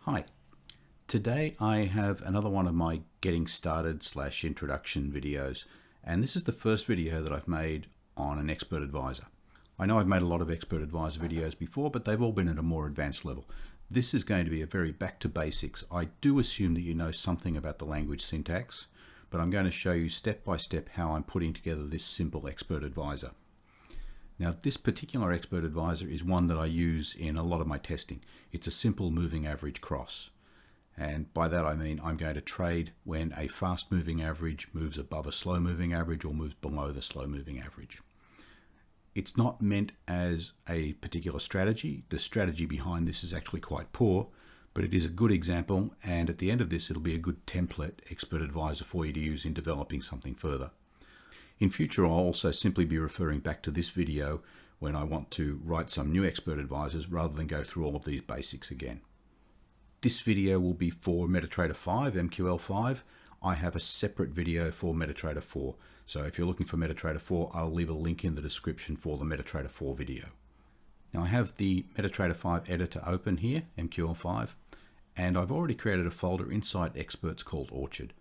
Hi, today I have another one of my getting started / introduction videos, and this is the first video that I've made on an expert advisor. I know I've made a lot of expert advisor videos before, but they've all been at a more advanced level. This is going to be a very back to basics. I do assume that you know something about the language syntax, but I'm going to show you step by step how I'm putting together this simple expert advisor. Now, this particular expert advisor is one that I use in a lot of my testing. It's a simple moving average cross. And by that I mean I'm going to trade when a fast moving average moves above a slow moving average or moves below the slow moving average. It's not meant as a particular strategy. The strategy behind this is actually quite poor, but it is a good example, and at the end of this it'll be a good template expert advisor for you to use in developing something further. In future, I'll also simply be referring back to this video when I want to write some new expert advisors rather than go through all of these basics again. This video will be for MetaTrader 5, MQL5. I have a separate video for MetaTrader 4. So if you're looking for MetaTrader 4, I'll leave a link in the description for the MetaTrader 4 video. Now I have the MetaTrader 5 editor open here, MQL5, and I've already created a folder inside Experts called Orchard.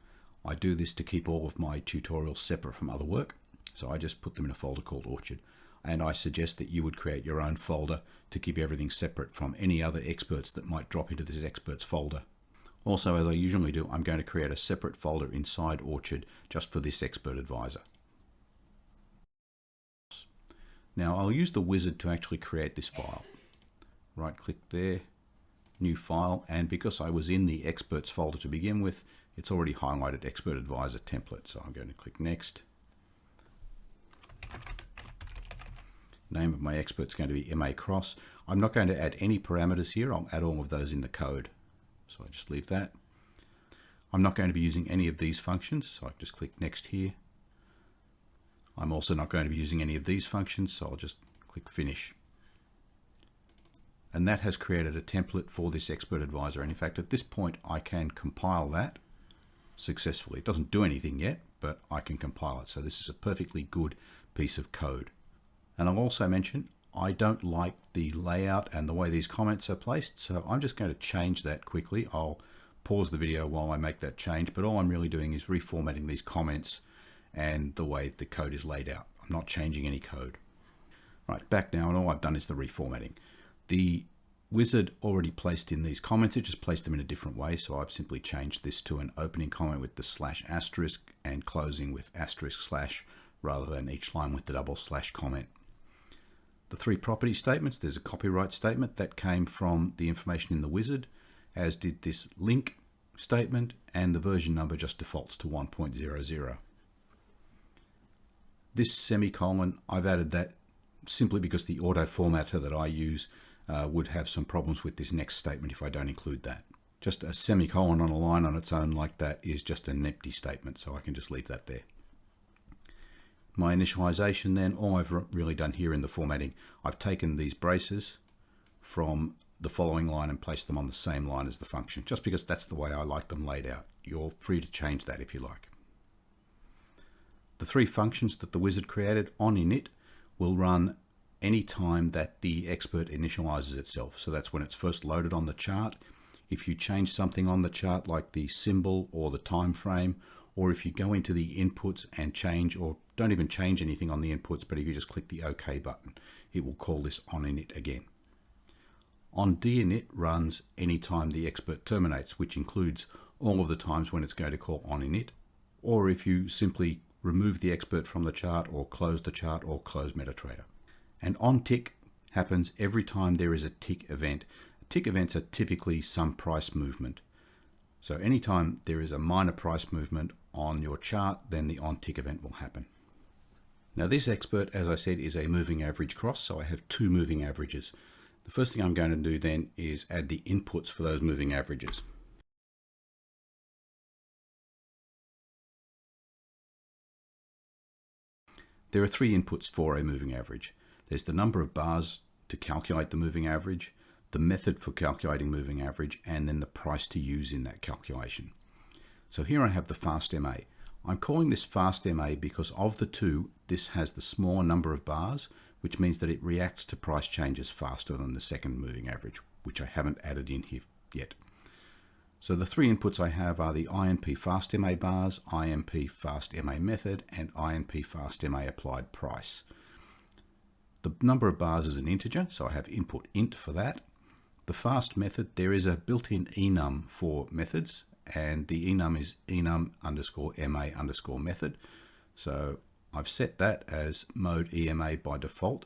I do this to keep all of my tutorials separate from other work, so I just put them in a folder called Orchard. And I suggest that you would create your own folder to keep everything separate from any other experts that might drop into this experts folder. Also, as I usually do, I'm going to create a separate folder inside Orchard just for this expert advisor. Now I'll use the wizard to actually create this file. Right click there, new file, and because I was in the experts folder to begin with, it's already highlighted expert advisor template. So I'm going to click next. Name of my expert is going to be MA Cross. I'm not going to add any parameters here. I'll add all of those in the code. So I just leave that. I'm not going to be using any of these functions, so I just click next here. I'm also not going to be using any of these functions, so I'll just click finish. And that has created a template for this expert advisor. And in fact, at this point, I can compile that successfully. It doesn't do anything yet, but I can compile it. So this is a perfectly good piece of code. And I'll also mention, I don't like the layout and the way these comments are placed, so I'm just going to change that quickly. I'll pause the video while I make that change, but all I'm really doing is reformatting these comments and the way the code is laid out. I'm not changing any code. Right, back now, and all I've done is the reformatting. The wizard already placed in these comments, it just placed them in a different way, so I've simply changed this to an opening comment with the /* and closing with */ rather than each line with the double / comment. The three property statements, there's a copyright statement that came from the information in the wizard, as did this link statement, and the version number just defaults to 1.00. This semicolon, I've added that simply because the auto formatter that I use would have some problems with this next statement if I don't include that. Just a semicolon on a line on its own like that is just an empty statement, so I can just leave that there. My initialization then, all I've really done here in the formatting, I've taken these braces from the following line and placed them on the same line as the function, just because that's the way I like them laid out. You're free to change that if you like. The three functions that the wizard created, OnInit, will run any time that the expert initializes itself. So that's when it's first loaded on the chart. If you change something on the chart like the symbol or the time frame, or if you go into the inputs and change, or don't even change anything on the inputs, but if you just click the OK button, it will call this OnInit again. OnDeinit runs anytime the expert terminates, which includes all of the times when it's going to call OnInit, or if you simply remove the expert from the chart or close the chart or close MetaTrader. And OnTick happens every time there is a tick event. Tick events are typically some price movement. So anytime there is a minor price movement on your chart, then the OnTick event will happen. Now this expert, as I said, is a moving average cross, so I have two moving averages. The first thing I'm going to do then is add the inputs for those moving averages. There are three inputs for a moving average. There's the number of bars to calculate the moving average, the method for calculating moving average, and then the price to use in that calculation. So here I have the fast MA. I'm calling this fast MA because of the two, this has the smaller number of bars, which means that it reacts to price changes faster than the second moving average, which I haven't added in here yet. So the three inputs I have are the INP fast MA bars, INP fast MA method, and INP fast MA applied price. The number of bars is an integer, so I have input int for that. The fast method, there is a built-in enum for methods, and the enum is enum underscore MA underscore method. So I've set that as mode EMA by default.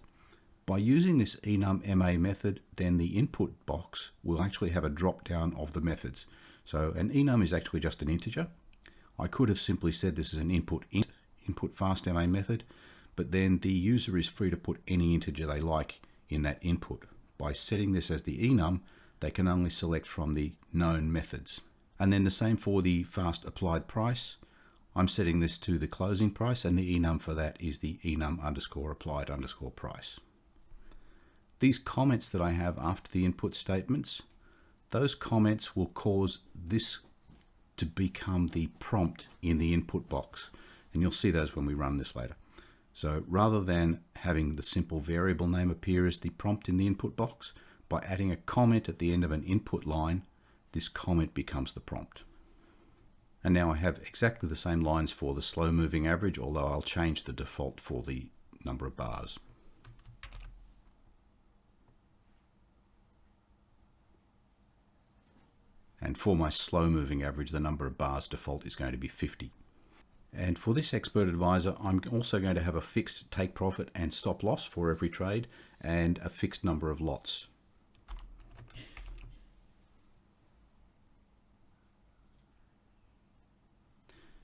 By using this enum MA method, then the input box will actually have a drop down of the methods. So an enum is actually just an integer. I could have simply said this is an input int, input fast MA method, but then the user is free to put any integer they like in that input. By setting this as the enum, they can only select from the known methods. And then the same for the fast applied price. I'm setting this to the closing price, and the enum for that is the enum underscore applied underscore price. These comments that I have after the input statements, those comments will cause this to become the prompt in the input box. And you'll see those when we run this later. So rather than having the simple variable name appear as the prompt in the input box, by adding a comment at the end of an input line, this comment becomes the prompt. And now I have exactly the same lines for the slow moving average, although I'll change the default for the number of bars. And for my slow moving average, the number of bars default is going to be 50. And for this expert advisor, I'm also going to have a fixed take profit and stop loss for every trade and a fixed number of lots.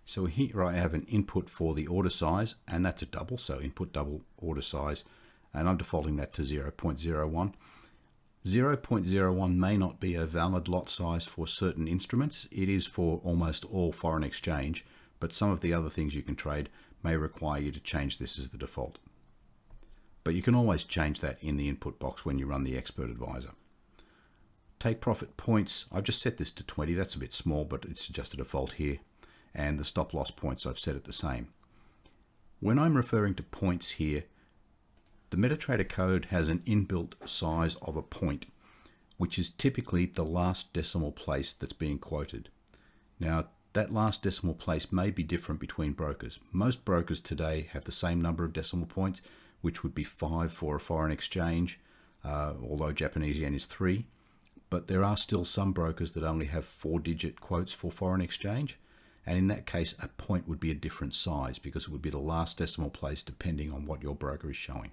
So here I have an input for the order size, and that's a double, so input double order size, and I'm defaulting that to 0.01. 0.01 may not be a valid lot size for certain instruments. It is for almost all foreign exchange, but some of the other things you can trade may require you to change this as the default. But you can always change that in the input box when you run the expert advisor. Take profit points, I've just set this to 20. That's a bit small, but it's just a default here. And the stop loss points, I've set it the same. When I'm referring to points here, the MetaTrader code has an inbuilt size of a point, which is typically the last decimal place that's being quoted. Now, that last decimal place may be different between brokers. Most brokers today have the same number of decimal points, which would be 5 for a foreign exchange, although Japanese yen is 3. But there are still some brokers that only have 4-digit quotes for foreign exchange. And in that case, a point would be a different size because it would be the last decimal place depending on what your broker is showing.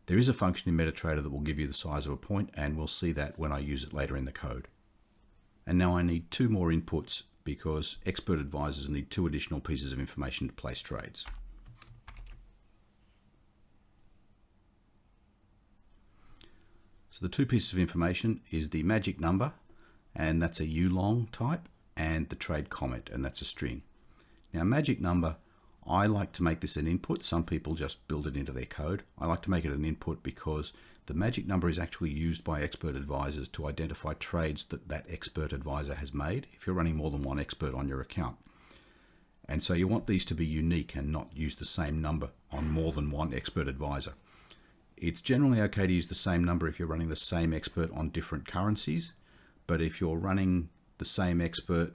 There is a function in MetaTrader that will give you the size of a point, and we'll see that when I use it later in the code. And now I need 2 more inputs because expert advisors need 2 additional pieces of information to place trades. So the 2 pieces of information is the magic number, and that's a U-long type, and the trade comment, and that's a string. Now magic number, I like to make this an input. Some people just build it into their code. I like to make it an input because the magic number is actually used by expert advisors to identify trades that expert advisor has made if you're running more than one expert on your account. And so you want these to be unique and not use the same number on more than one expert advisor. It's generally okay to use the same number if you're running the same expert on different currencies, but if you're running the same expert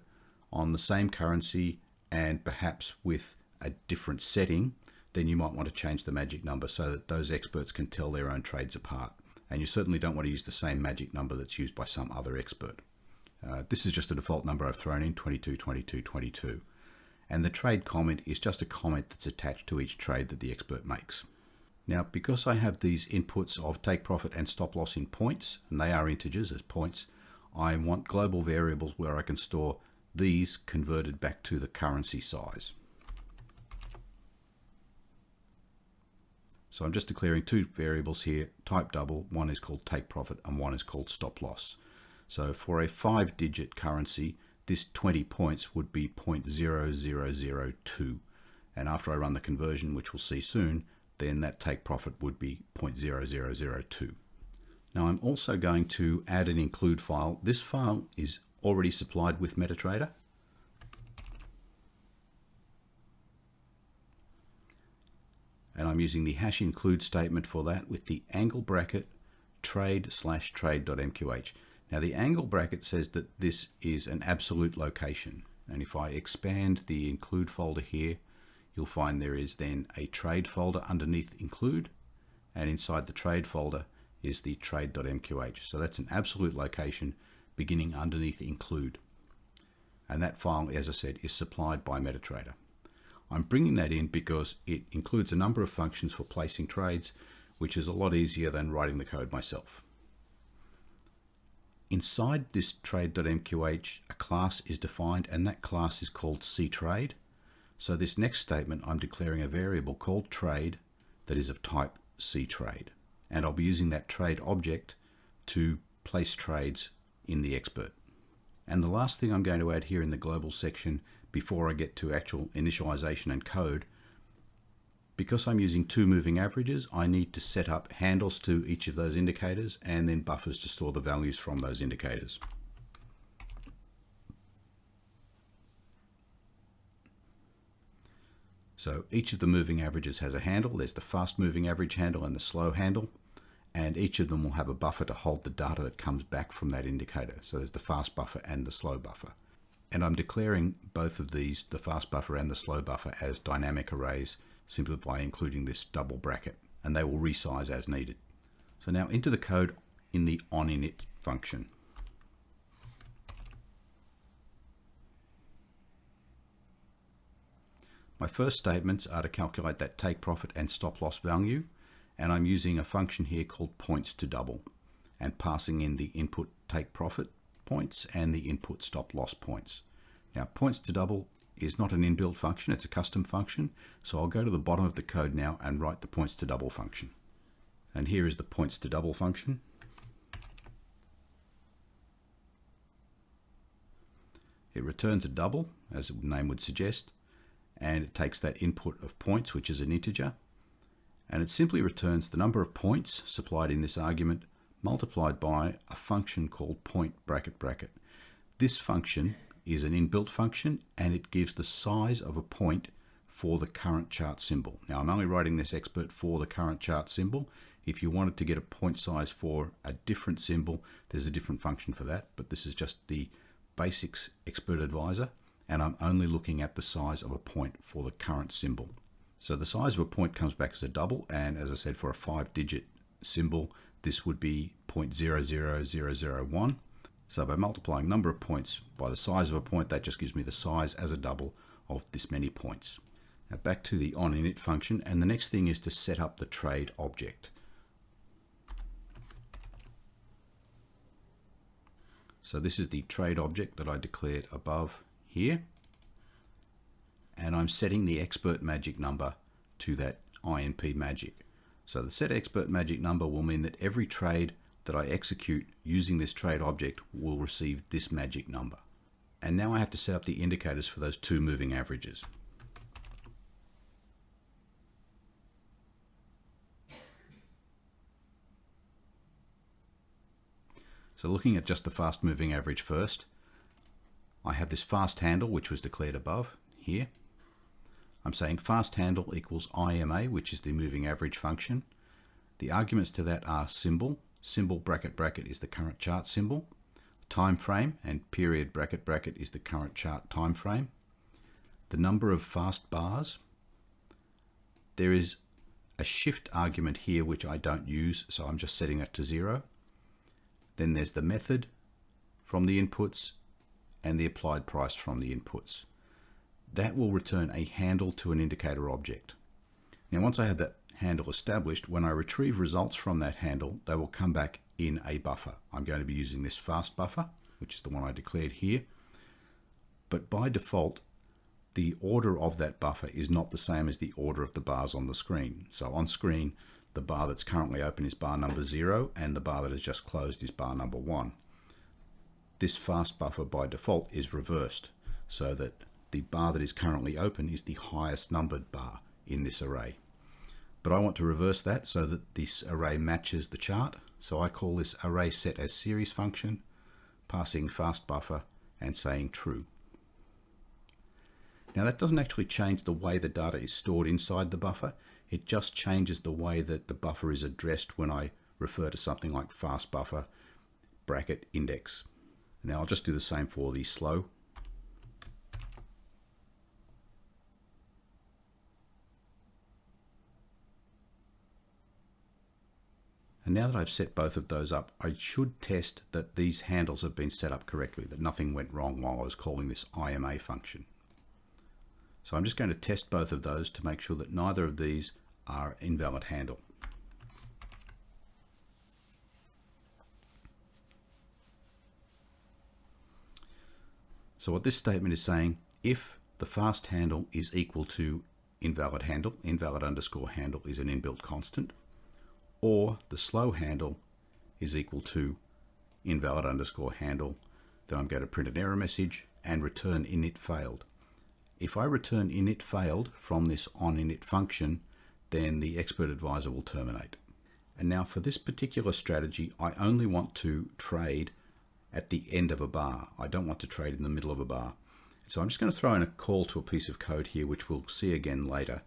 on the same currency and perhaps with a different setting, then you might want to change the magic number so that those experts can tell their own trades apart. And you certainly don't want to use the same magic number that's used by some other expert. This is just a default number I've thrown in, 22, 22, 22. And the trade comment is just a comment that's attached to each trade that the expert makes. Now, because I have these inputs of take profit and stop loss in points, and they are integers as points, I want global variables where I can store these converted back to the currency size. So I'm just declaring 2 variables here, type double. One is called take profit and one is called stop loss. So for a 5-digit currency, this 20 points would be 0.0002. And after I run the conversion, which we'll see soon, then that take profit would be 0.0002. Now I'm also going to add an include file. This file is already supplied with MetaTrader. And I'm using the hash include statement for that with the angle bracket trade/trade.mqh. Now the angle bracket says that this is an absolute location, and if I expand the include folder here, you'll find there is then a trade folder underneath include, and inside the trade folder is the Trade.mqh. So that's an absolute location beginning underneath include. And that file, as I said, is supplied by MetaTrader. I'm bringing that in because it includes a number of functions for placing trades, which is a lot easier than writing the code myself. Inside this Trade.mqh, a class is defined, and that class is called cTrade. So this next statement, I'm declaring a variable called trade that is of type cTrade. And I'll be using that trade object to place trades in the expert. And the last thing I'm going to add here in the global section before I get to actual initialization and code, because I'm using two moving averages, I need to set up handles to each of those indicators and then buffers to store the values from those indicators. So each of the moving averages has a handle. There's the fast moving average handle and the slow handle, and each of them will have a buffer to hold the data that comes back from that indicator. So there's the fast buffer and the slow buffer. And I'm declaring both of these, the fast buffer and the slow buffer, as dynamic arrays simply by including this double bracket, and they will resize as needed. So now into the code in the OnInit function. My first statements are to calculate that take profit and stop loss value, and I'm using a function here called PointsToDouble and passing in the input take profit points and the input stop loss points. Now PointsToDouble is not an inbuilt function, it's a custom function, so I'll go to the bottom of the code now and write the PointsToDouble function. And here is the PointsToDouble function. It returns a double, as the name would suggest, and it takes that input of points, which is an integer, and it simply returns the number of points supplied in this argument multiplied by a function called point bracket bracket. This function is an inbuilt function, and it gives the size of a point for the current chart symbol. Now I'm only writing this expert for the current chart symbol. If you wanted to get a point size for a different symbol, there's a different function for that, but this is just the basics expert advisor, and I'm only looking at the size of a point for the current symbol. So the size of a point comes back as a double, and as I said, for a 5-digit symbol, this would be 0.00001. So by multiplying number of points by the size of a point, that just gives me the size as a double of this many points. Now back to the OnInit function, and the next thing is to set up the trade object. So this is the trade object that I declared above here, and I'm setting the expert magic number to that INP magic. So the set expert magic number will mean that every trade that I execute using this trade object will receive this magic number. And now I have to set up the indicators for those two moving averages. So looking at just the fast moving average first, I have this fast handle, which was declared above here. I'm saying fast handle equals IMA, which is the moving average function. The arguments to that are symbol. Symbol bracket bracket is the current chart symbol. Time frame, and period bracket bracket is the current chart time frame. The number of fast bars. There is a shift argument here which I don't use, so I'm just setting that to 0. Then there's the method from the inputs and the applied price from the inputs. That will return a handle to an indicator object. Now once I have that handle established, when I retrieve results from that handle, they will come back in a buffer. I'm going to be using this fast buffer, which is the one I declared here. But by default, the order of that buffer is not the same as the order of the bars on the screen. So on screen, the bar that's currently open is bar number 0, and the bar that has just closed is bar number 1. This fast buffer by default is reversed, so that the bar that is currently open is the highest numbered bar in this array. But I want to reverse that so that this array matches the chart. So I call this array set as series function, passing fast buffer and saying true. Now that doesn't actually change the way the data is stored inside the buffer. It just changes the way that the buffer is addressed when I refer to something like fast buffer, bracket index. Now I'll just do the same for the slow. And now that I've set both of those up, I should test that these handles have been set up correctly, that nothing went wrong while I was calling this IMA function. So I'm just going to test both of those to make sure that neither of these are invalid handle. So what this statement is saying, if the fast handle is equal to invalid handle, invalid underscore handle is an inbuilt constant, or the slow handle is equal to invalid underscore handle, then I'm going to print an error message and return init failed. If I return init failed from this OnInit function, then the expert advisor will terminate. And now for this particular strategy, I only want to trade at the end of a bar. I don't want to trade in the middle of a bar. So I'm just going to throw in a call to a piece of code here, which we'll see again later.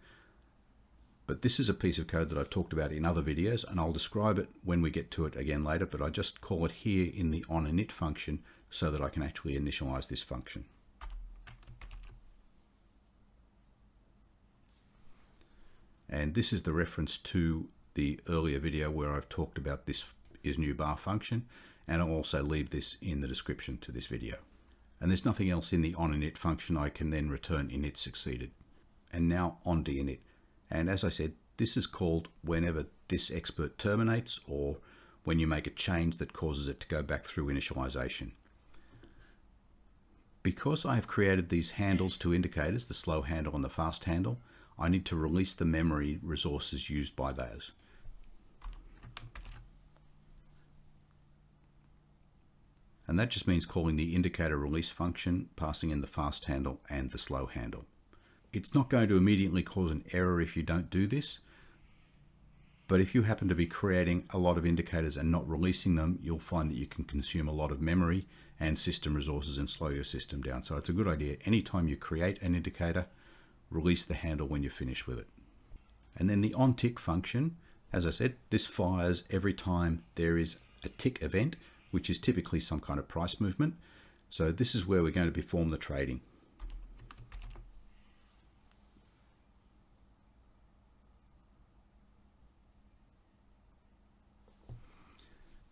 But this is a piece of code that I've talked about in other videos, and I'll describe it when we get to it again later, but I just call it here in the OnInit function so that I can actually initialize this function. And this is the reference to the earlier video where I've talked about this is NewBar function, and I'll also leave this in the description to this video. And there's nothing else in the OnInit function. I can then return init succeeded. And now OnDeinit. And as I said, this is called whenever this expert terminates or when you make a change that causes it to go back through initialization. Because I have created these handles to indicators, the slow handle and the fast handle, I need to release the memory resources used by those. And that just means calling the indicator release function, passing in the fast handle and the slow handle. It's not going to immediately cause an error if you don't do this, but if you happen to be creating a lot of indicators and not releasing them, you'll find that you can consume a lot of memory and system resources and slow your system down. So it's a good idea, anytime you create an indicator, release the handle when you're finished with it. And then the OnTick function, as I said, this fires every time there is a tick event, which is typically some kind of price movement. So this is where we're going to perform the trading.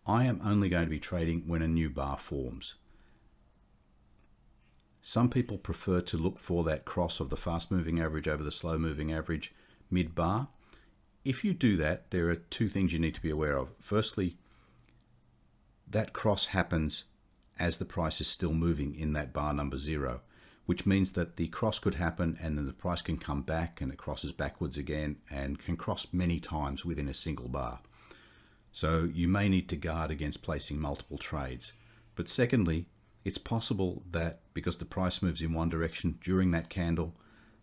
I am only going to be trading when a new bar forms. Some people prefer to look for that cross of the fast moving average over the slow moving average mid-bar. If you do that, there are two things you need to be aware of. Firstly, that cross happens as the price is still moving in that bar number 0, which means that the cross could happen and then the price can come back and it crosses backwards again and can cross many times within a single bar. So you may need to guard against placing multiple trades. But secondly, it's possible that because the price moves in one direction during that candle,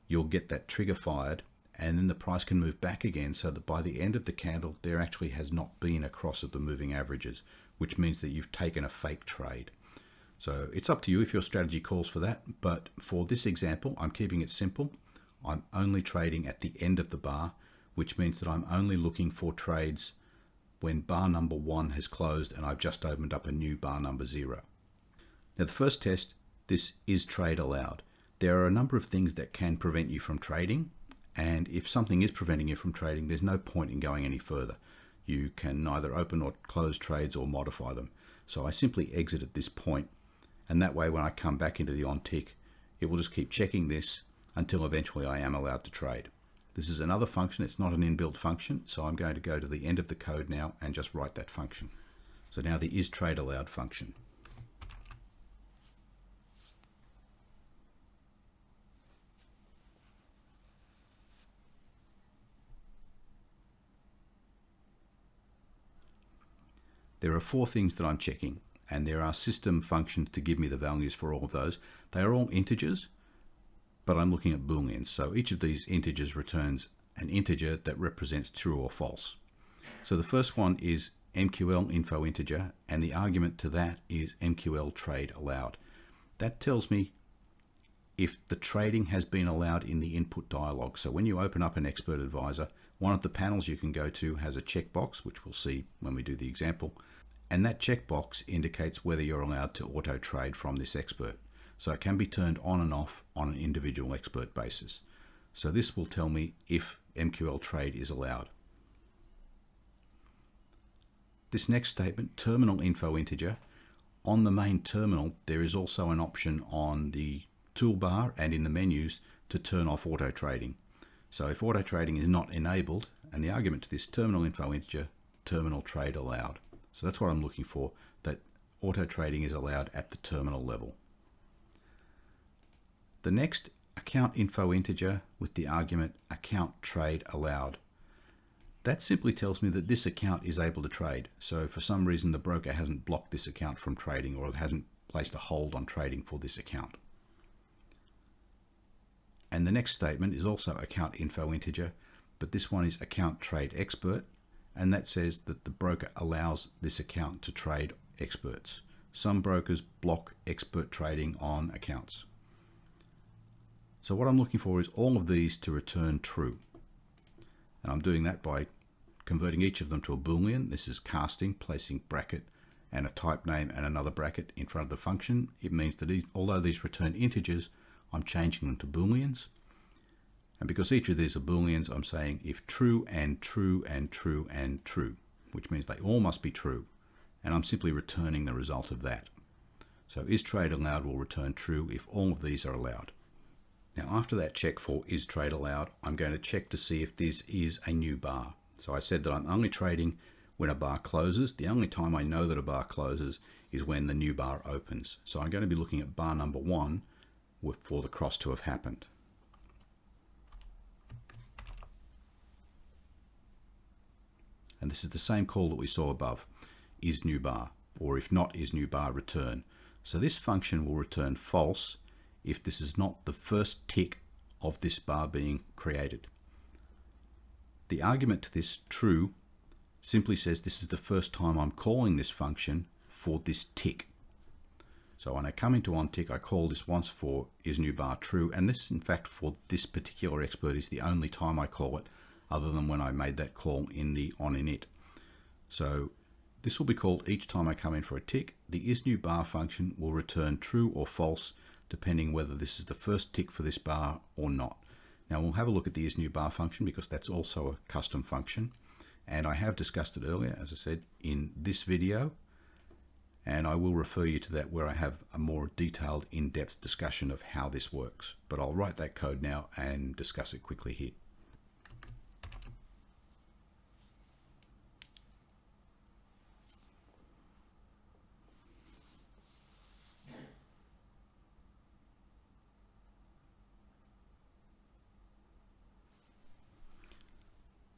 you'll get that trigger fired and then the price can move back again, so that by the end of the candle there actually has not been a cross of the moving averages, which means that you've taken a fake trade. So it's up to you if your strategy calls for that, but for this example I'm keeping it simple. I'm only trading at the end of the bar, which means that I'm only looking for trades when bar number 1 has closed and I've just opened up a new bar number 0. Now the first test, this is trade allowed. There are a number of things that can prevent you from trading, and if something is preventing you from trading, there's no point in going any further. You can neither open or close trades or modify them. So I simply exit at this point, and that way when I come back into the OnTick, it will just keep checking this until eventually I am allowed to trade. This is another function, it's not an inbuilt function, so I'm going to go to the end of the code now and just write that function. So now the isTradeAllowed function. There are 4 things that I'm checking, and there are system functions to give me the values for all of those. They are all integers, but I'm looking at booleans. So each of these integers returns an integer that represents true or false. So the first one is MQL info integer, and the argument to that is MQL trade allowed. That tells me if the trading has been allowed in the input dialog. So when you open up an expert advisor, one of the panels you can go to has a checkbox, which we'll see when we do the example, And that checkbox indicates whether you're allowed to auto trade from this expert. So it can be turned on and off on an individual expert basis. So this will tell me if MQL trade is allowed. This next statement, terminal info integer, on the main terminal there is also an option on the toolbar and in the menus to turn off auto trading. So if auto trading is not enabled, and the argument to this terminal info integer, terminal trade allowed. So that's what I'm looking for, that auto trading is allowed at the terminal level. The next, account info integer with the argument account trade allowed. That simply tells me that this account is able to trade. So for some reason the broker hasn't blocked this account from trading, or hasn't placed a hold on trading for this account. And the next statement is also account info integer, but this one is account trade expert, and that says that the broker allows this account to trade experts. Some brokers block expert trading on accounts. So what I'm looking for is all of these to return true. And I'm doing that by converting each of them to a Boolean. This is casting, placing bracket and a type name and another bracket in front of the function. It means that although these return integers, I'm changing them to Booleans. And because each of these are Booleans, I'm saying if true and true and true and true, which means they all must be true. And I'm simply returning the result of that. So is trade allowed will return true if all of these are allowed. Now after that check for is trade allowed, I'm going to check to see if this is a new bar. So I said that I'm only trading when a bar closes. The only time I know that a bar closes is when the new bar opens. So I'm going to be looking at bar number 1 for the cross to have happened. And this is the same call that we saw above, is new bar, or if not is new bar return. So this function will return false if this is not the first tick of this bar being created. The argument to this true simply says this is the first time I'm calling this function for this tick. So when I come into OnTick, I call this once for is new bar true, and this in fact for this particular expert is the only time I call it, other than when I made that call in the OnInit. So this will be called each time I come in for a tick. The is new bar function will return true or false depending whether this is the first tick for this bar or not. Now we'll have a look at the is new bar function because that's also a custom function, and I have discussed it earlier, as I said, in this video, and I will refer you to that where I have a more detailed in-depth discussion of how this works. But I'll write that code now and discuss it quickly here.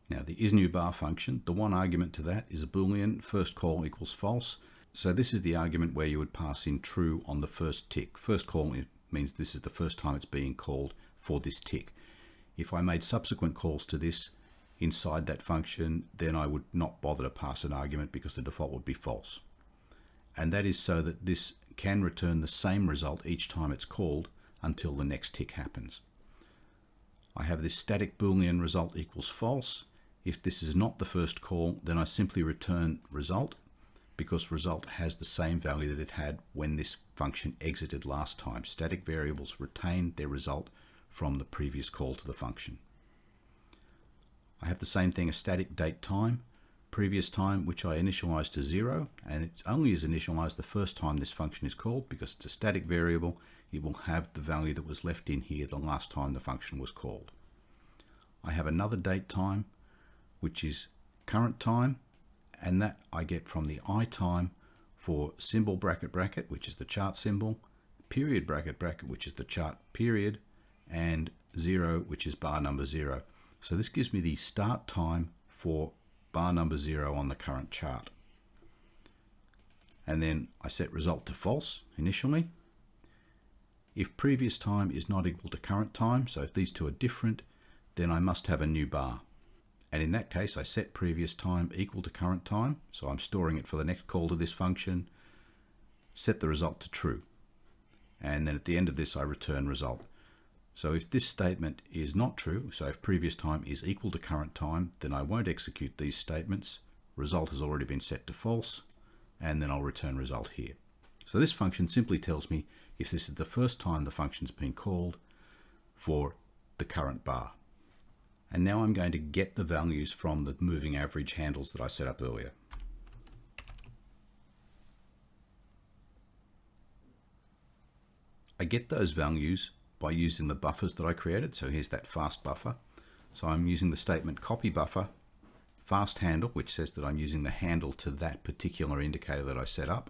Now the isNewBar function, the one argument to that is a Boolean, first call equals false. So this is the argument where you would pass in true on the first tick. First call means this is the first time it's being called for this tick. If I made subsequent calls to this inside that function, then I would not bother to pass an argument because the default would be false. And that is so that this can return the same result each time it's called until the next tick happens. I have this static Boolean result equals false. If this is not the first call, then I simply return result, because result has the same value that it had when this function exited last time. Static variables retain their result from the previous call to the function. I have the same thing, a static date time, previous time, which I initialize to 0, and it only is initialized the first time this function is called because it's a static variable. It will have the value that was left in here the last time the function was called. I have another date time, which is current time, and that I get from the I time for symbol bracket bracket, which is the chart symbol, period bracket bracket, which is the chart period, and 0, which is bar number 0. So this gives me the start time for bar number 0 on the current chart. And then I set result to false initially. If previous time is not equal to current time, so if these two are different, then I must have a new bar. And in that case, I set previous time equal to current time, so I'm storing it for the next call to this function, set the result to true. And then at the end of this, I return result. So if this statement is not true, so if previous time is equal to current time, then I won't execute these statements. Result has already been set to false, and then I'll return result here. So this function simply tells me if this is the first time the function's been called for the current bar. And now I'm going to get the values from the moving average handles that I set up earlier. I get those values by using the buffers that I created. So here's that fast buffer. So I'm using the statement copy buffer fast handle, which says that I'm using the handle to that particular indicator that I set up.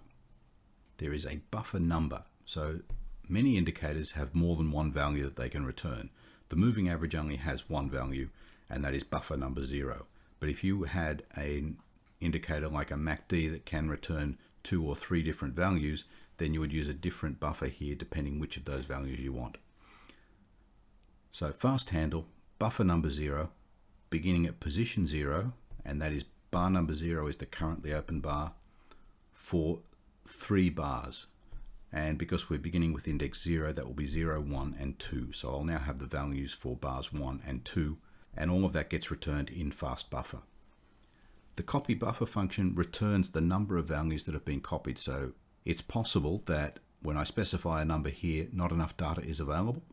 There is a buffer number. So many indicators have more than one value that they can return. The moving average only has one value, and that is buffer number 0. But if you had an indicator like a MACD that can return 2 or 3 different values, then you would use a different buffer here depending which of those values you want. So fast handle, buffer number 0, beginning at position 0, and that is bar number 0 is the currently open bar for 3 bars. And because we're beginning with index 0, that will be 0, 1, and 2. So I'll now have the values for bars 1 and 2, and all of that gets returned in fast buffer. The copy buffer function returns the number of values that have been copied. So it's possible that when I specify a number here, not enough data is available.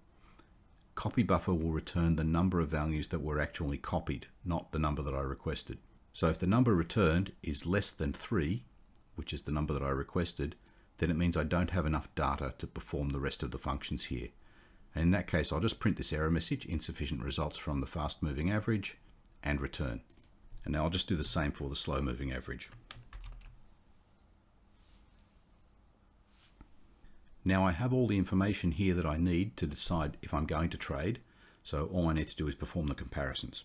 Copy buffer will return the number of values that were actually copied, not the number that I requested. So if the number returned is less than 3, which is the number that I requested, then it means I don't have enough data to perform the rest of the functions here. And in that case, I'll just print this error message, insufficient results from the fast moving average, and return. And now I'll just do the same for the slow moving average. Now I have all the information here that I need to decide if I'm going to trade. So all I need to do is perform the comparisons.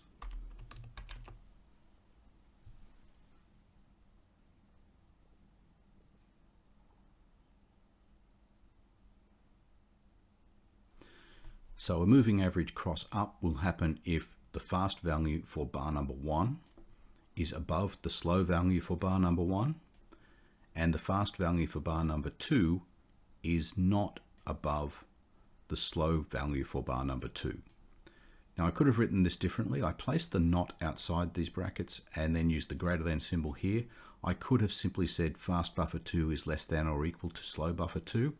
So a moving average cross up will happen if the fast value for bar number 1 is above the slow value for bar number 1, and the fast value for bar number 2 is not above the slow value for bar number 2. Now I could have written this differently. I placed the not outside these brackets and then used the greater than symbol here. I could have simply said fast buffer 2 is less than or equal to slow buffer 2.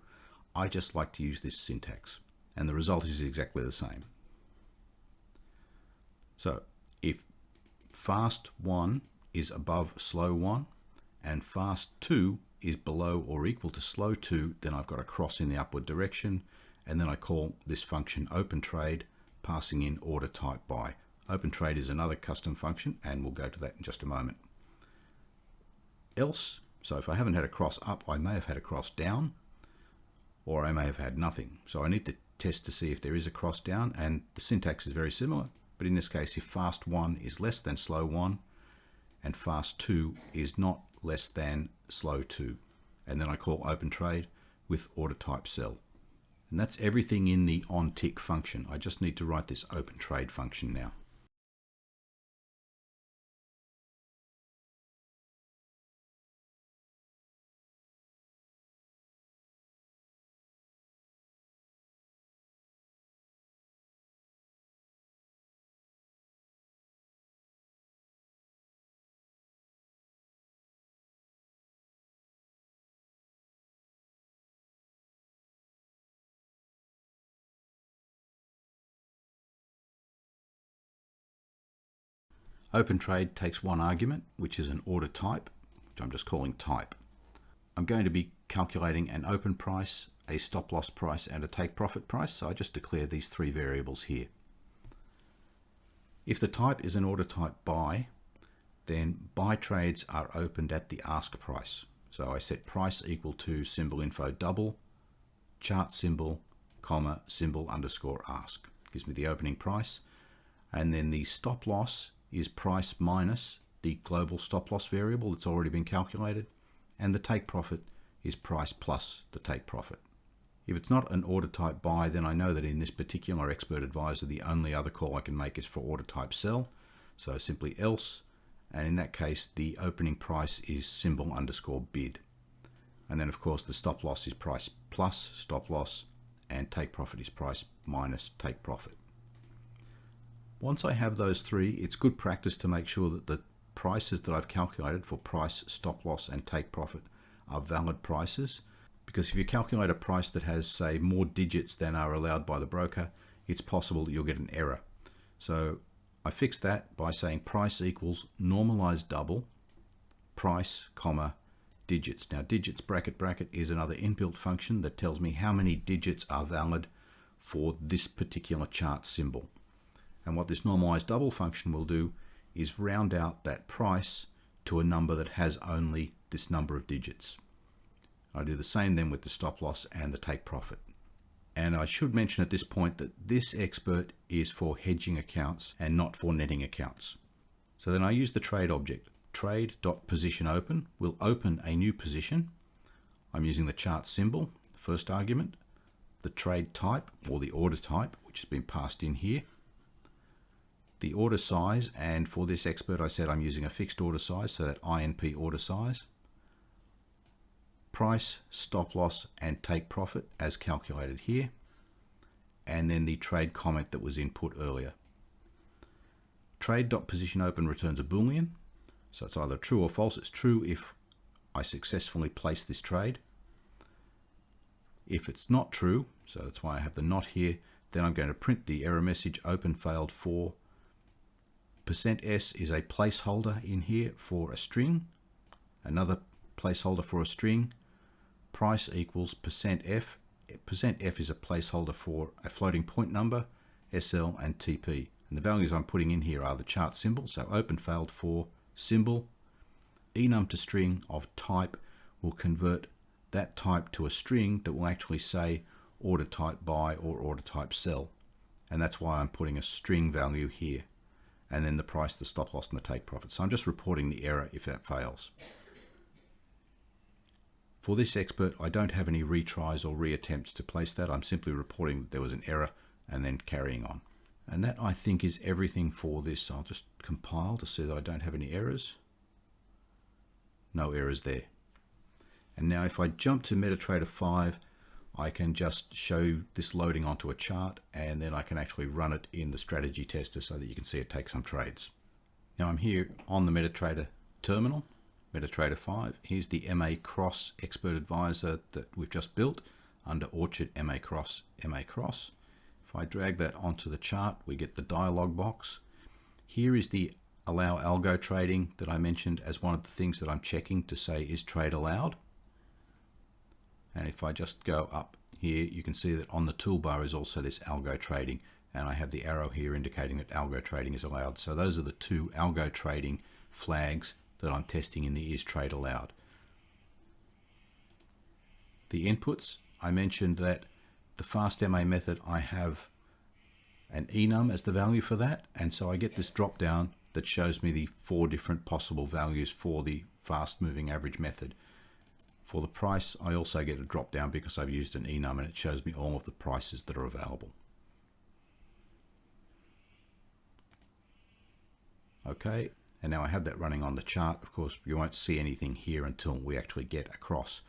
I just like to use this syntax, and the result is exactly the same. So if fast 1 is above slow 1 and fast 2 is below or equal to slow 2, then I've got a cross in the upward direction, and then I call this function OpenTrade, passing in order type by. OpenTrade is another custom function, and we'll go to that in just a moment. Else, so if I haven't had a cross up, I may have had a cross down, or I may have had nothing. So I need to test to see if there is a cross down, and the syntax is very similar. But in this case, if fast 1 is less than slow 1, and fast 2 is not less than slow 2, and then I call OpenTrade with order type sell. And that's everything in the OnTick function. I just need to write this OpenTrade function now. OpenTrade takes one argument, which is an order type, which I'm just calling type. I'm going to be calculating an open price, a stop loss price, and a take profit price, so I just declare these 3 variables here. If the type is an order type buy, then buy trades are opened at the ask price. So I set price equal to symbol info double, chart symbol, comma, symbol underscore ask. Gives me the opening price. And then the stop loss is price minus the global stop loss variable that's already been calculated, and the take profit is price plus the take profit. If it's not an order type buy, then I know that in this particular expert advisor, the only other call I can make is for order type sell. So simply else, and in that case, the opening price is symbol underscore bid. And then of course the stop loss is price plus stop loss, and take profit is price minus take profit. Once I have those 3, it's good practice to make sure that the prices that I've calculated for price, stop loss, and take profit are valid prices, because if you calculate a price that has, say, more digits than are allowed by the broker, it's possible that you'll get an error. So I fixed that by saying price equals normalized double, price, comma, digits. Now digits bracket bracket is another inbuilt function that tells me how many digits are valid for this particular chart symbol. And what this normalized double function will do is round out that price to a number that has only this number of digits. I do the same then with the stop loss and the take profit. And I should mention at this point that this expert is for hedging accounts and not for netting accounts. So then I use the trade object. Trade.positionOpen will open a new position. I'm using the chart symbol, the first argument, the trade type or the order type, which has been passed in here, the order size, and for this expert I said I'm using a fixed order size, so that INP order size, price, stop loss and take profit as calculated here, and then the trade comment that was input earlier. Trade.positionOpen returns a boolean, so it's either true or false. It's true if I successfully place this trade. If it's not true, so that's why I have the not here, then I'm going to print the error message open failed for. %s is a placeholder in here for a string, another placeholder for a string. Price equals %f. %f is a placeholder for a floating point number, SL and TP. And the values I'm putting in here are the chart symbol, so open failed for symbol, enum to string of type will convert that type to a string that will actually say order type buy or order type sell. And that's why I'm putting a string value here. And then the price, the stop loss, and the take profit. So I'm just reporting the error if that fails. For this expert, I don't have any retries or reattempts to place that. I'm simply reporting that there was an error and then carrying on. And that, I think, is everything for this. I'll just compile to see that I don't have any errors. No errors there. And now if I jump to MetaTrader 5, I can just show this loading onto a chart, and then I can actually run it in the strategy tester so that you can see it take some trades. Now I'm here on the MetaTrader terminal, MetaTrader 5. Here's the MA Cross Expert Advisor that we've just built under Orchard MA Cross, MA Cross. If I drag that onto the chart, we get the dialog box. Here is the allow algo trading that I mentioned as one of the things that I'm checking to say is trade allowed. And if I just go up here, you can see that on the toolbar is also this algo trading, and I have the arrow here indicating that algo trading is allowed. So those are the two algo trading flags that I'm testing in the is trade allowed. The inputs, I mentioned that the fast MA method, I have an enum as the value for that, and so I get this drop down that shows me the 4 different possible values for the fast moving average method. For the price, I also get a drop down because I've used an enum, and it shows me all of the prices that are available. Okay, and now I have that running on the chart. Of course, you won't see anything here until we actually get across.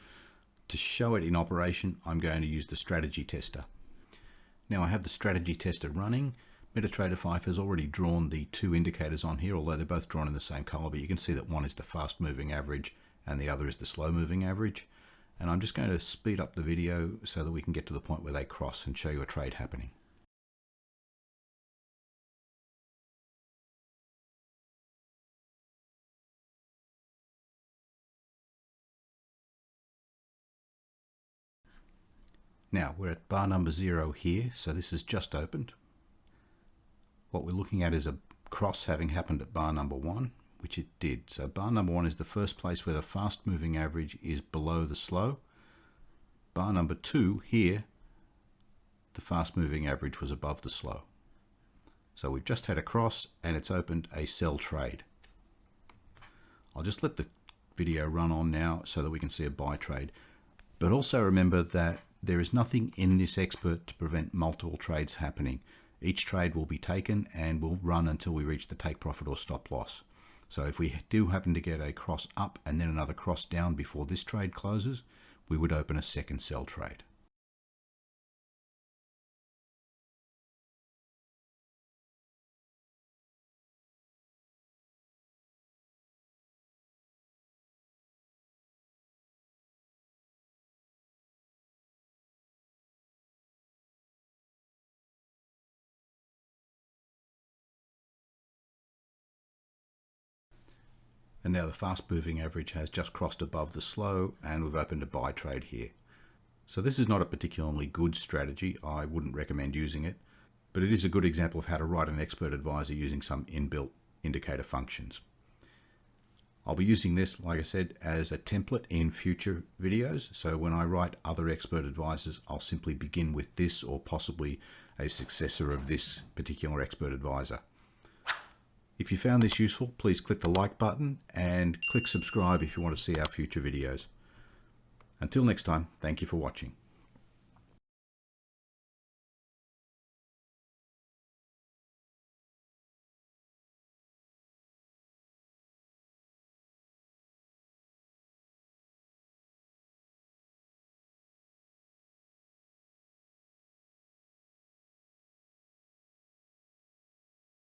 To show it in operation, I'm going to use the strategy tester. Now I have the strategy tester running. MetaTrader 5 has already drawn the 2 indicators on here, although they're both drawn in the same color, but you can see that one is the fast moving average and the other is the slow moving average. And I'm just going to speed up the video so that we can get to the point where they cross and show you a trade happening. Now we're at bar number 0 here, so this is just opened. What we're looking at is a cross having happened at bar number 1, which it did. So bar number 1 is the first place where the fast moving average is below the slow. Bar number 2 here, the fast moving average was above the slow. So we've just had a cross and it's opened a sell trade. I'll just let the video run on now so that we can see a buy trade. But also remember that there is nothing in this expert to prevent multiple trades happening. Each trade will be taken and will run until we reach the take profit or stop loss. So if we do happen to get a cross up and then another cross down before this trade closes, we would open a second sell trade. And now the fast moving average has just crossed above the slow, and we've opened a buy trade here. So this is not a particularly good strategy. I wouldn't recommend using it, but it is a good example of how to write an expert advisor using some inbuilt indicator functions. I'll be using this, like I said, as a template in future videos. So when I write other expert advisors, I'll simply begin with this or possibly a successor of this particular expert advisor. If you found this useful, please click the like button and click subscribe if you want to see our future videos. Until next time, thank you for watching.